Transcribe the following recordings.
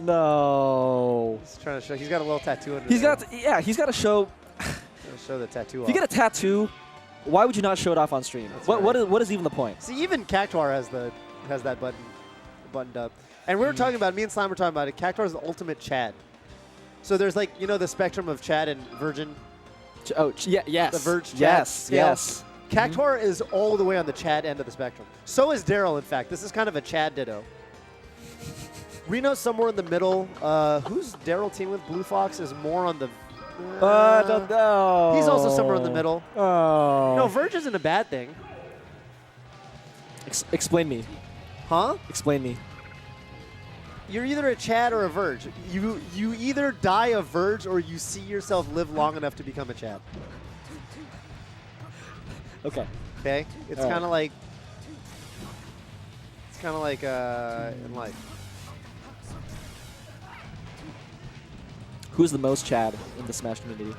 No. He's trying to show. He's got a little tattoo under He's there. got, yeah, he's got to show. Show the tattoo If off. you get a tattoo, why would you not show it off on stream? What is even the point? See, even Cactuar has that buttoned up. And we were talking about, me and Slime were talking about it, Cactuar is the ultimate Chad. So there's like, you know, the spectrum of Chad and Virgin. Yes. The Verge Chad Yes, scale. yes. Cactuar is all the way on the Chad end of the spectrum. So is Darrell, in fact. This is kind of a Chad ditto. Reno's somewhere in the middle. Who's Darrell team with? BlueFoxxt is more on the... I don't know. He's also somewhere in the middle. Oh. No, Verge isn't a bad thing. Explain me. Huh? Explain me. You're either a Chad or a Verge. You either die a Verge or you see yourself live long enough to become a Chad. Okay. Okay? It's kind of like... It's kind of like in life. Who's the most Chad in the Smash community?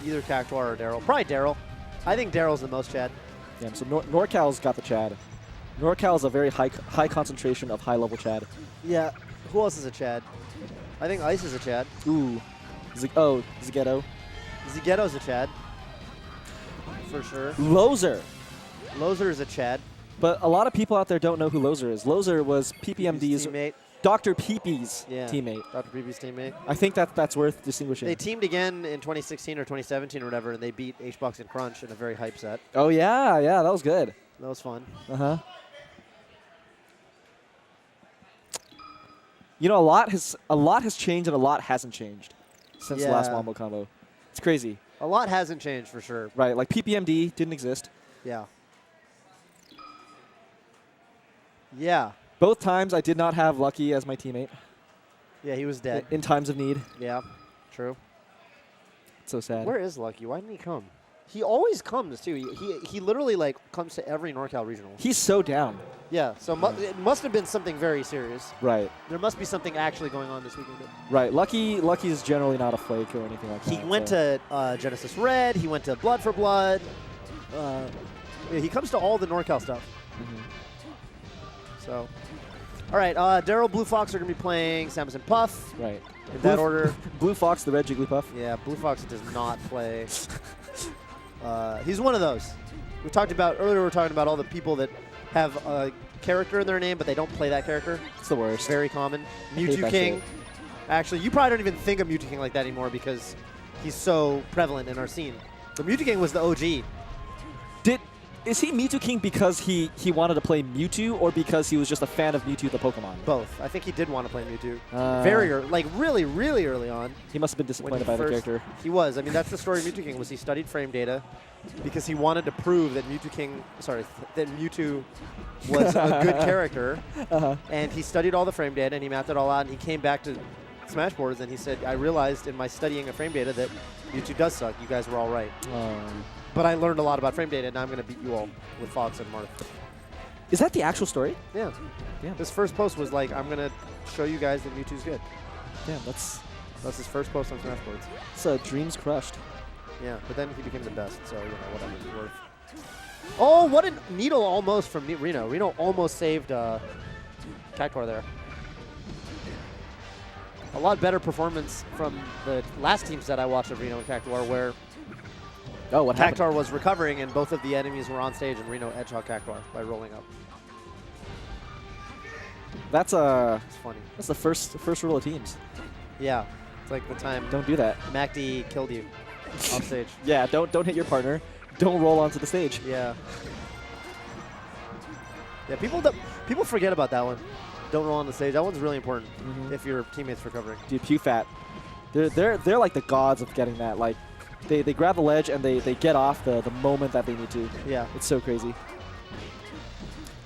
Either Cactuar or Darrell. Probably Darrell. I think Darrell's the most Chad. Yeah, so NorCal's got the Chad. NorCal is a very high concentration of high-level Chad. Yeah. Who else is a Chad? I think Ice is a Chad. Ooh. Zighetto. Zighetto's a Chad. For sure. Loser. Loser is a Chad. But a lot of people out there don't know who Loser is. Loser was PPMD's teammate. Dr. Peepee's teammate. Dr. Peepe's teammate. I think that's worth distinguishing. They teamed again in 2016 or 2017 or whatever, and they beat HBox and Crunch in a very hype set. Oh, yeah. Yeah, that was good. That was fun. Uh-huh. You know, a lot has changed and a lot hasn't changed since the last Wombo combo. It's crazy. A lot hasn't changed for sure. Right, like PPMD didn't exist. Yeah. Yeah. Both times I did not have Lucky as my teammate. Yeah, he was dead. In times of need. Yeah, true. It's so sad. Where is Lucky? Why didn't he come? He always comes, too. He literally, like, comes to every NorCal regional. He's so down. Yeah, so it must have been something very serious. Right. There must be something actually going on this weekend. Right. Lucky is generally not a flake or anything like that. He went to Genesis Red. He went to Blood for Blood. Yeah, he comes to all the NorCal stuff. So, all right, Darrell, BlueFoxxt are going to be playing Samus and Puff. Right. In that order. BlueFoxxt, the red Jigglypuff. Yeah, BlueFoxxt does not play. He's one of those. We talked about earlier. We were talking about all the people that have a character in their name, but they don't play that character. It's the worst. Very common. Mewtwo King. Actually, you probably don't even think of Mewtwo King like that anymore because he's so prevalent in our scene. But Mewtwo King was the OG. Is he Mewtwo King because he wanted to play Mewtwo or because he was just a fan of Mewtwo the Pokemon? Both. I think he did want to play Mewtwo. Very early, like really, really early on. He must have been disappointed by the character. He was. I mean, that's the story of Mewtwo King, was he studied frame data because he wanted to prove that that Mewtwo was a good character. And he studied all the frame data and he mapped it all out and he came back to Smash Boards and he said, I realized in my studying of frame data that Mewtwo does suck. You guys were all right. But I learned a lot about frame data, and now I'm going to beat you all with Fox and Marth. Is that the actual story? Yeah. His first post was like, I'm going to show you guys that Mewtwo's good. Yeah, that's his first post on Smash Boards. So dreams crushed. Yeah, but then he became the best, so, you know, whatever it's worth. Oh, what a needle almost from Reno. Reno almost saved Cactuar there. A lot better performance from the last team set I watched of Reno and Cactuar, where what happened? Cactuar was recovering, and both of the enemies were on stage, and Reno edgehog Cactuar by rolling up. It's funny. That's the first rule of teams. Yeah, it's like the time. Don't do that. MacD killed you off stage. Yeah, don't hit your partner. Don't roll onto the stage. Yeah. Yeah, people forget about that one. Don't roll on the stage. That one's really important if your teammate's recovering. Dude, PewFat, they're like the gods of getting that. Like, they grab the ledge and they get off the moment that they need to. Yeah. It's so crazy.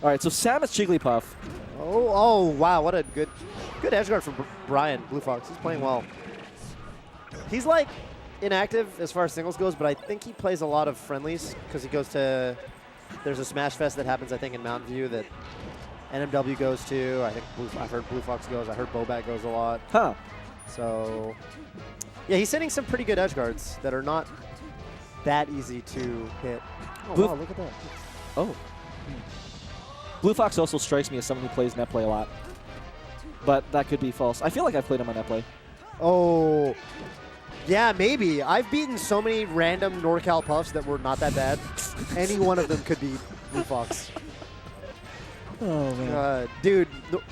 All right, so Samus Jigglypuff. Oh, wow. What a good edge guard from Brian, BlueFoxxt. He's playing well. He's like inactive as far as singles goes, but I think he plays a lot of friendlies because he goes to, there's a Smash Fest that happens, I think, in Mountain View that NMW goes to. I think I've heard BlueFoxxt goes. I heard Bobat goes a lot. Huh. So, yeah, he's hitting some pretty good edge guards that are not that easy to hit. Oh, wow, look at that. Oh. BlueFoxxt also strikes me as someone who plays net play a lot. but that could be false. I feel like I've played him on net play. Oh, yeah, maybe. I've beaten so many random NorCal Puffs that were not that bad. Any one of them could be BlueFoxxt. Oh, man. Dude,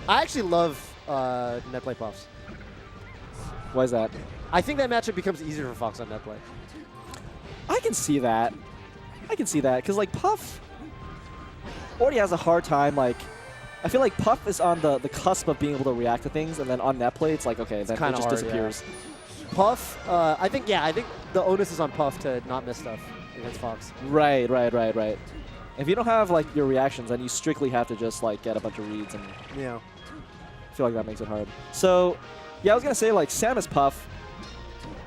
I actually love net play Puffs. Why is that? I think that matchup becomes easier for Fox on net play. I can see that. I can see that. Because, like, Puff already has a hard time, like, I feel like Puff is on the cusp of being able to react to things, and then on net play, it's like, okay, then it just disappears. Yeah. Puff, I think the onus is on Puff to not miss stuff against Fox. Right. If you don't have, like, your reactions, then you strictly have to just, like, get a bunch of reads, and yeah. I feel like that makes it hard. So, yeah, I was going to say, like, Samus Puff,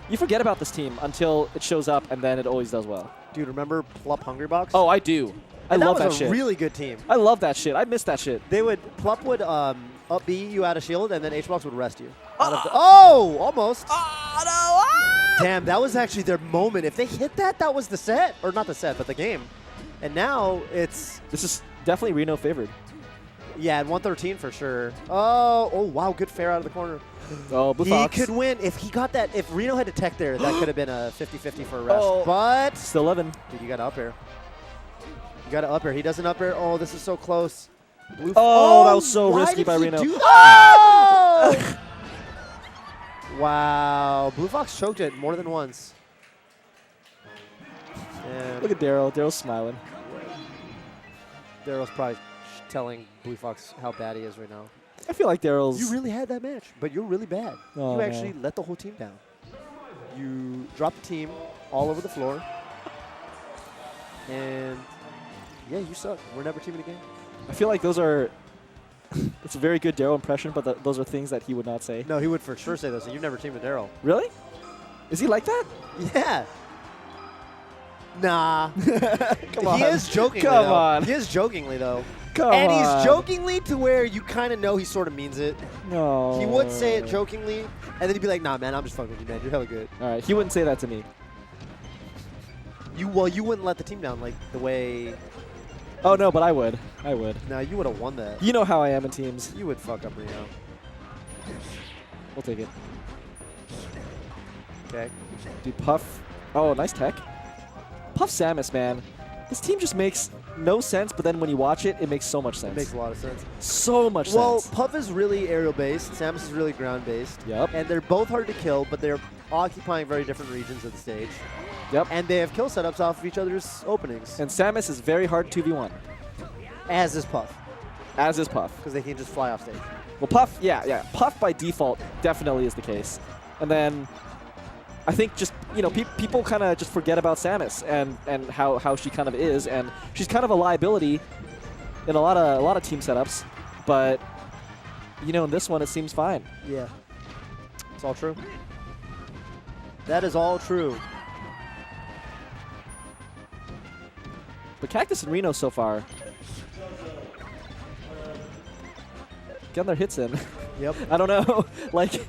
you forget about this team until it shows up, and then it always does well. Dude, remember Plup Hungry Box? Oh, I do. I love that shit. That was a really good team. I love that shit. I miss that shit. Plup would up B you out of shield, and then HBox would rest you. Almost. Oh, no. Ah! Damn, that was actually their moment. If they hit that, that was the set. Or not the set, but the game. And now it's... This is definitely Reno favored. Yeah, at 113 for sure. Oh, wow, good fair out of the corner. Oh, BlueFoxxt. He could win. If he got that, if Reno had to tech there, that could have been a 50-50 for a rest. Oh. But... Still 11. Dude, you got to up air. You got to up air. He doesn't up air. Oh, this is so close. That was so risky by Reno. Oh! Wow. BlueFoxxt choked it more than once. Damn. Look at Darrell. Darrell's smiling. Darrell's probably telling BlueFoxxt how bad he is right now. I feel like Darrell's... You really had that match, but you're really bad. Oh, you actually let the whole team down. You dropped the team all over the floor. And, yeah, you suck. We're never teaming again. I feel like those are... It's a very good Darrell impression, but those are things that he would not say. No, he would for sure say those. You've never teamed with Darrell. Really? Is he like that? Yeah. Nah. Come on. He is jokingly, Come though. on. He is jokingly, though. Come and on. he's jokingly to where you kind of know he sort of means it. No. He would say it jokingly, and then he'd be like, nah, man, I'm just fucking with you, man. You're hella good. All right. He wouldn't say that to me. You wouldn't let the team down like the way... Oh, no, but I would. I would. No, you would have won that. You know how I am in teams. You would fuck up Reno. We'll take it. Okay. Dude, Puff. Oh, nice tech. Puff Samus, man. This team just makes no sense, but then when you watch it, it makes so much sense. It makes a lot of sense. So much Well, sense. Puff is really aerial-based. Samus is really ground-based. Yep. And they're both hard to kill, but they're occupying very different regions of the stage. Yep. And they have kill setups off of each other's openings. And Samus is very hard 2v1. As is Puff. As is Puff. Because they can just fly off stage. Well, Puff, yeah. Puff by default definitely is the case. And then I think just, you know, people kind of just forget about Samus and how she kind of is. And she's kind of a liability in a lot of team setups. But, you know, in this one, it seems fine. Yeah. It's all true. That is all true. But Cactus and Reno so far, getting their hits in. Yep. I don't know. Like, Is it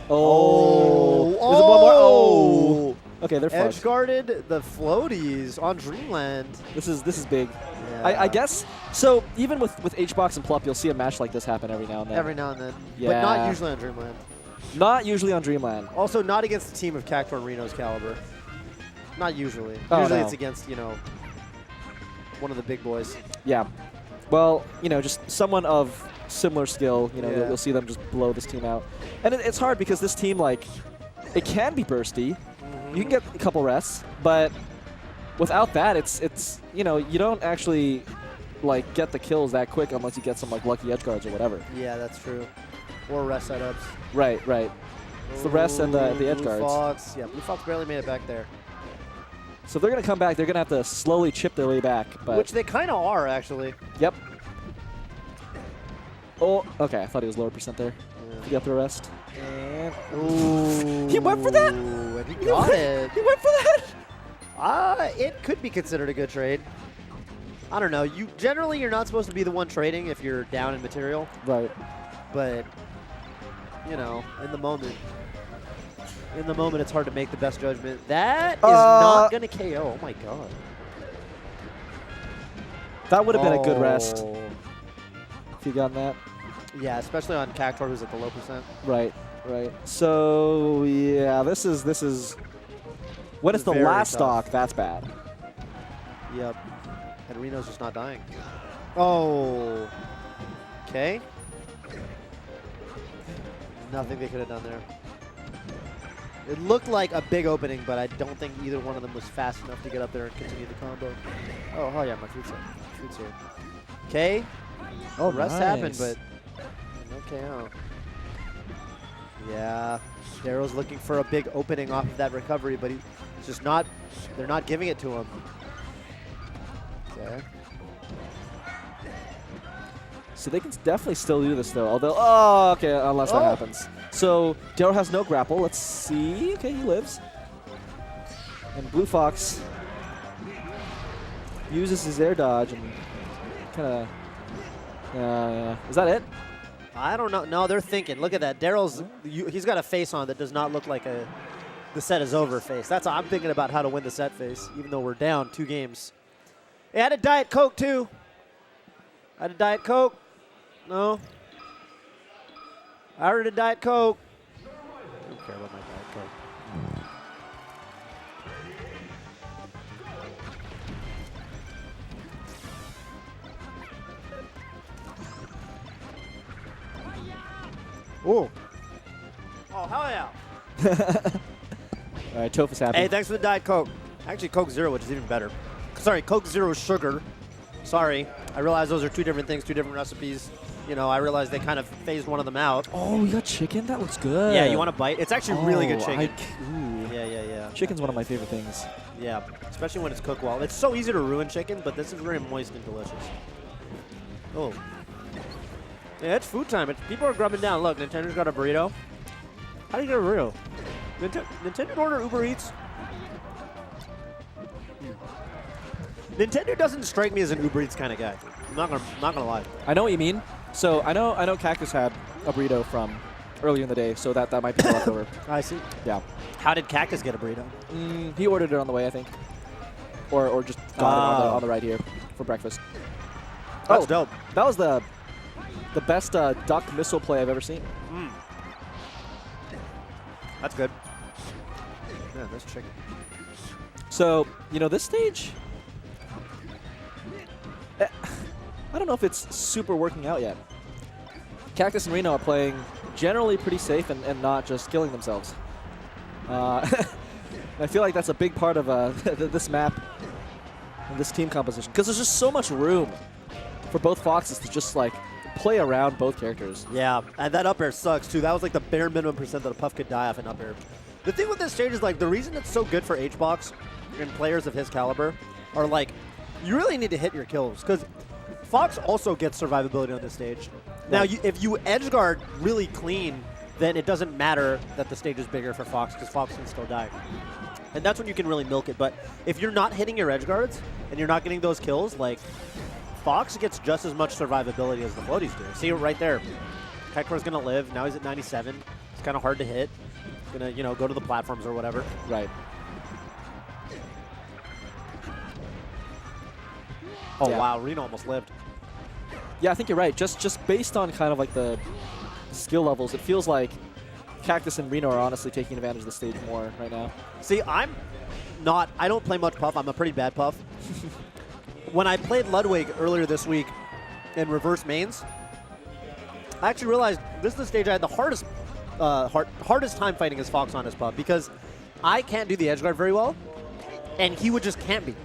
Oh. one more? Oh. Okay, they're Edge fucked. guarded the floaties on Dreamland. This is big. Yeah. I guess, so even with HBox and Plup, you'll see a match like this happen every now and then. Every now and then. Yeah. But not usually on Dreamland. Not usually on Dreamland. Also, not against a team of Cactuar and Reno's caliber. Not usually. Oh, Usually no. it's against, you know, one of the big boys. Yeah. Well, you know, just someone of similar skill, you know, Yeah. you'll see them just blow this team out. And it's hard because this team, like, it can be bursty. You can get a couple rests, but without that, it's you know, you don't actually, like, get the kills that quick unless you get some, like, lucky edge guards or whatever. Yeah, that's true. Or rest setups. Right. It's the rest and the edge guards. BlueFoxxt. Yeah, BlueFoxxt barely made it back there. So if they're going to come back, they're going to have to slowly chip their way back. But Which they kind of are, actually. Yep. Oh, okay. I thought he was lower percent there. Yeah. He got the rest. And Ooh. He went for that? And he got it. He went for that? It could be considered a good trade. I don't know. Generally, you're not supposed to be the one trading if you're down in material. Right. But, you know, in the moment, it's hard to make the best judgment. That is not going to KO. Oh, my God. That would have been a good rest Oh. if you gotten that. Yeah, especially on Cactuar, who's at the low percent. Right, right. So yeah, this is when it's the very last tough. stock, that's bad. Yep. And Reno's just not dying. Oh. Okay. Nothing they could have done there. It looked like a big opening, but I don't think either one of them was fast enough to get up there and continue the combo. Oh yeah, my food's here. Food's here. Okay. Oh, Rest nice. happened, but no KO. Yeah. Darrell's looking for a big opening off of that recovery, but he's just not. They're not giving it to him. Okay. So they can definitely still do this though. Although, oh, okay, unless that happens. So Darrell has no grapple. Let's see. Okay, he lives. And BlueFoxxt uses his air dodge and kind of. Is that it? I don't know. No, they're thinking. Look at that. Darrell's. He's got a face on that does not look like the set is over face. That's I'm thinking about how to win the set face, even though we're down 2 games. Hey, I had a Diet Coke too. I had a Diet Coke. No. I ordered a Diet Coke. I don't care about my Diet Coke. Oh. Oh, hell yeah. All right, Toph is happy. Hey, thanks for the Diet Coke. Actually, Coke Zero, which is even better. Sorry, Coke Zero sugar. Sorry. I realize those are 2 different things, 2 different recipes. You know, I realized they kind of phased one of them out. Oh, you got chicken? That looks good. Yeah, you want to bite? It's actually really good chicken. Ooh. Yeah. Chicken's one of my favorite things. Yeah, especially when it's cooked well. It's so easy to ruin chicken, but this is very moist and delicious. Oh. Yeah, it's food time. People are grubbing down. Look, Nintendo's got a burrito. How do you get a burrito? Nintendo order Uber Eats? Nintendo doesn't strike me as an Uber Eats kind of guy. I'm not gonna lie. I know what you mean. So I know Cactus had a burrito from earlier in the day, so that might be leftover. I see. Yeah. How did Cactus get a burrito? He ordered it on the way, I think, or just got it on the ride here for breakfast. That's dope. That was the best duck missile play I've ever seen. That's good. Yeah, that's chicken. So, you know, this stage, I don't know if it's super working out yet. Cactus and Reno are playing generally pretty safe and not just killing themselves. I feel like that's a big part of this map and this team composition, because there's just so much room for both Foxes to just like play around both characters. Yeah, and that up air sucks too. That was like the bare minimum percent that a Puff could die off an up air. The thing with this stage is like the reason it's so good for HBox and players of his caliber are like, you really need to hit your kills, because Fox also gets survivability on this stage. Now, if you edge guard really clean, then it doesn't matter that the stage is bigger for Fox, because Fox can still die. And that's when you can really milk it. But if you're not hitting your edge guards and you're not getting those kills, like, Fox gets just as much survivability as the floaties do. See it right there. Cactuar's going to live. Now he's at 97. It's kind of hard to hit. He's going to, you know, go to the platforms or whatever. Right. Oh, Yeah. wow. Reno almost lived. Yeah, I think you're right. Just based on kind of like the skill levels, it feels like Cactus and Reno are honestly taking advantage of the stage more right now. See, I don't play much Puff. I'm a pretty bad Puff. When I played Ludwig earlier this week in reverse mains, I actually realized this is the stage I had the hardest time fighting as Fox on his Puff, because I can't do the edge guard very well, and he would just camp me.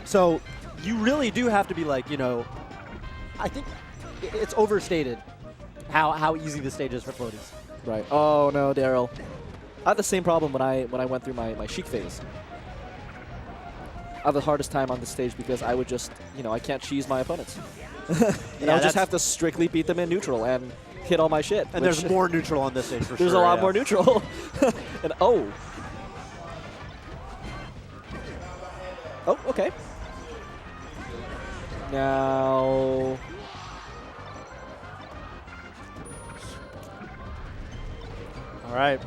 So you really do have to be like, you know, I think it's overstated how easy the stage is for floaties. Right. Oh no, Darrell. I had the same problem when I went through my Sheik phase. I have the hardest time on the stage because I would just, you know, I can't cheese my opponents. And I would just have to strictly beat them in neutral and hit all my shit. And there's more neutral on this stage for sure. There's a lot more neutral. And oh, okay. Now, all right.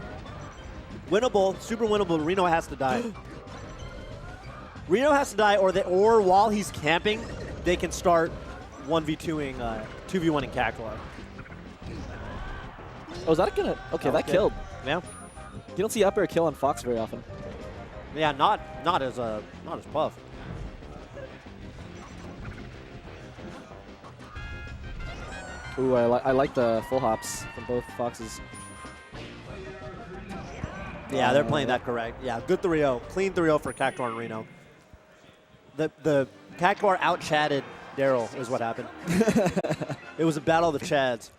Winnable, super winnable. Reno has to die. Reno has to die, or while he's camping, they can start 1v2ing 2v1 in Cactuar. Oh, is that gonna? Okay, that killed. Yeah. You don't see up air kill on Fox very often. Yeah, not as Puff. Ooh, I like the full hops from both Foxes. Yeah, they're playing that correct. Yeah, good 3-0. Clean 3-0 for Cactuar and Reno. The Cactuar out-chatted Darrell is what happened. It was a battle of the Chads.